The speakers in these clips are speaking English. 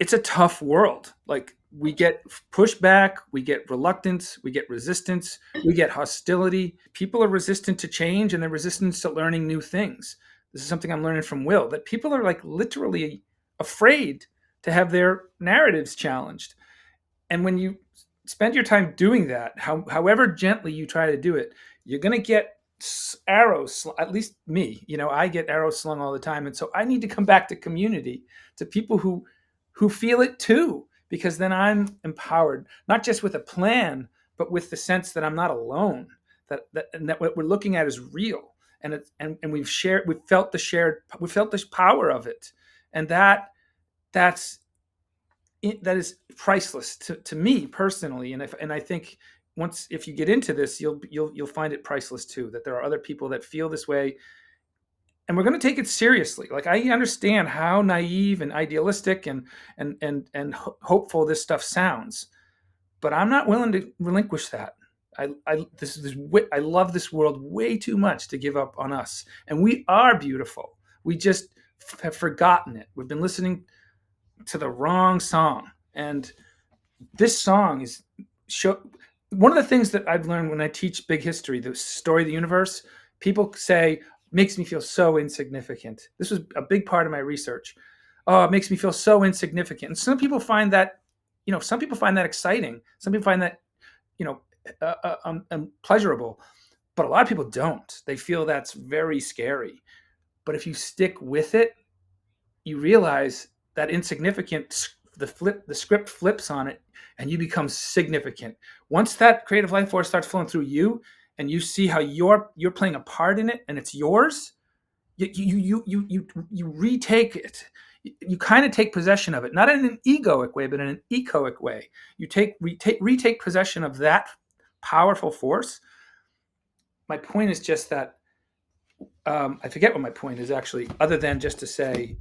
it's a tough world. Like we get pushback, we get reluctance, we get resistance, we get hostility. People are resistant to change and they're resistant to learning new things. This is something I'm learning from Will, that people are like literally afraid to have their narratives challenged. And when you spend your time doing that, however gently you try to do it, you're going to get arrows. At least me, I get arrows slung all the time, and so I need to come back to community, to people who feel it too, because then I'm empowered, not just with a plan, but with the sense that I'm not alone. That what we're looking at is real, and we've felt this power of it, and that's that is priceless to me personally. And I think once, if you get into this, you'll find it priceless too, that there are other people that feel this way, and we're going to take it seriously. Like, I understand how naive and idealistic and hopeful this stuff sounds, but I'm not willing to relinquish that. I love this world way too much to give up on us, and we are beautiful. We just have forgotten it. We've been listening to the wrong song. And this song is one of the things that I've learned when I teach big history, the story of the universe. People say, makes me feel so insignificant. This was a big part of my research. Oh, it makes me feel so insignificant. And some people find that, some people find that exciting. Some people find that, pleasurable. But a lot of people don't. They feel that's very scary. But if you stick with it, you realize that insignificant, the script flips on it, and you become significant. Once that creative life force starts flowing through you, and you see how you're playing a part in it, and it's yours, you retake it. You kind of take possession of it, not in an egoic way, but in an ecoic way. You retake possession of that powerful force. My point is just that I forget what my point is actually, other than just to say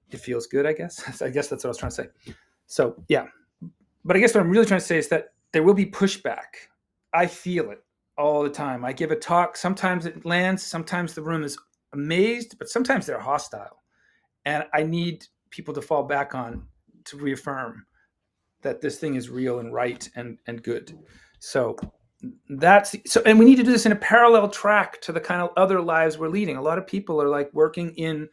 it feels good, I guess. I guess that's what I was trying to say. So, yeah. But I guess what I'm really trying to say is that there will be pushback. I feel it all the time. I give a talk. Sometimes it lands. Sometimes the room is amazed, but sometimes they're hostile. And I need people to fall back on to reaffirm that this thing is real and right and good. So and we need to do this in a parallel track to the kind of other lives we're leading. A lot of people are like working in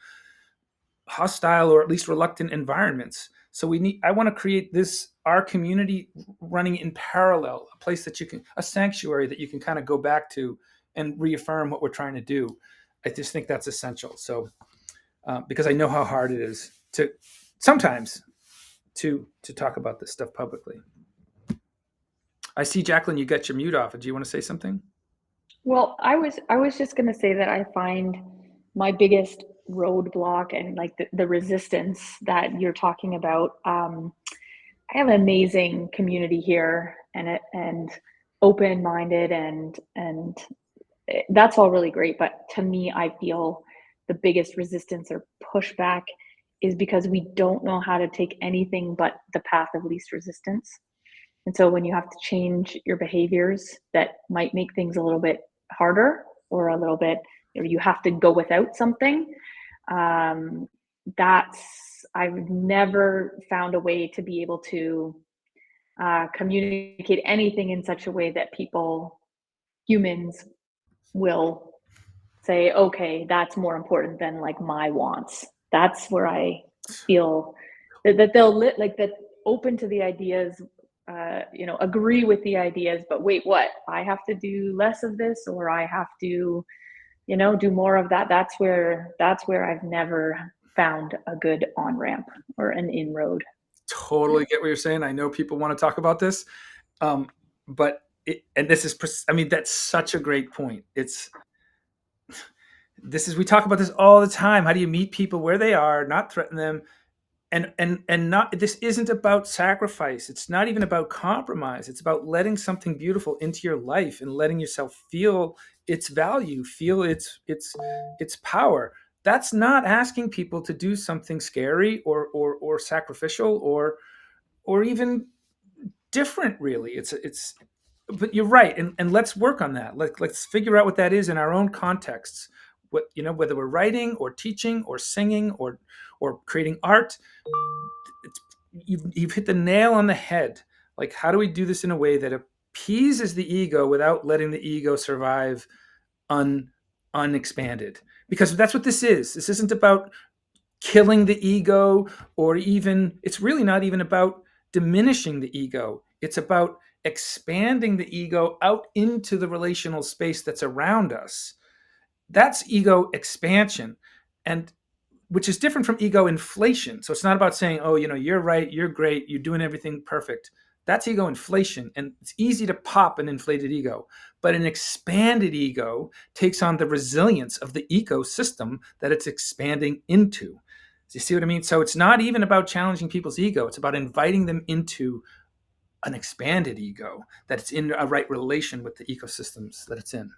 hostile or at least reluctant environments. So I want to create our community running in parallel, a place that a sanctuary that you can kind of go back to and reaffirm what we're trying to do. I just think that's essential. So, because I know how hard it is sometimes to talk about this stuff publicly. I see, Jacqueline, you got your mute off. Do you want to say something? Well, I was just going to say that I find my biggest roadblock and like the resistance that you're talking about. I have an amazing community here, and open-minded, and that's all really great. But to me, I feel the biggest resistance or pushback is because we don't know how to take anything but the path of least resistance. And so when you have to change your behaviors that might make things a little bit harder, or a little bit, you have to go without something. I've never found a way to be able to communicate anything in such a way that humans will say, okay, that's more important than like my wants. That's where I feel that they'll that open to the ideas, agree with the ideas, but wait, what? I have to do less of this, or I have to, do more of that. That's where I've never found a good on-ramp or an inroad. Totally get what you're saying. I know people want to talk about this, but that's such a great point. We talk about this all the time. How do you meet people where they are, not threaten them? And not, this isn't about sacrifice. It's not even about compromise. It's about letting something beautiful into your life and letting yourself feel its value, feel its power. That's not asking people to do something scary or sacrificial or even different, really. But you're right, and let's work on that. Let's figure out what that is in our own contexts. Whether we're writing or teaching or singing or creating art, it's, you've hit the nail on the head. Like, how do we do this in a way that appeases the ego without letting the ego survive un, unexpanded? Because that's what this is. This isn't about killing the ego, or even, it's really not even about diminishing the ego. It's about expanding the ego out into the relational space that's around us. That's ego expansion. And which is different from ego inflation. So it's not about saying, oh, you're right, you're great, you're doing everything perfect. That's ego inflation. And it's easy to pop an inflated ego. But an expanded ego takes on the resilience of the ecosystem that it's expanding into. Do you see what I mean? So it's not even about challenging people's ego. It's about inviting them into an expanded ego that's in a right relation with the ecosystems that it's in.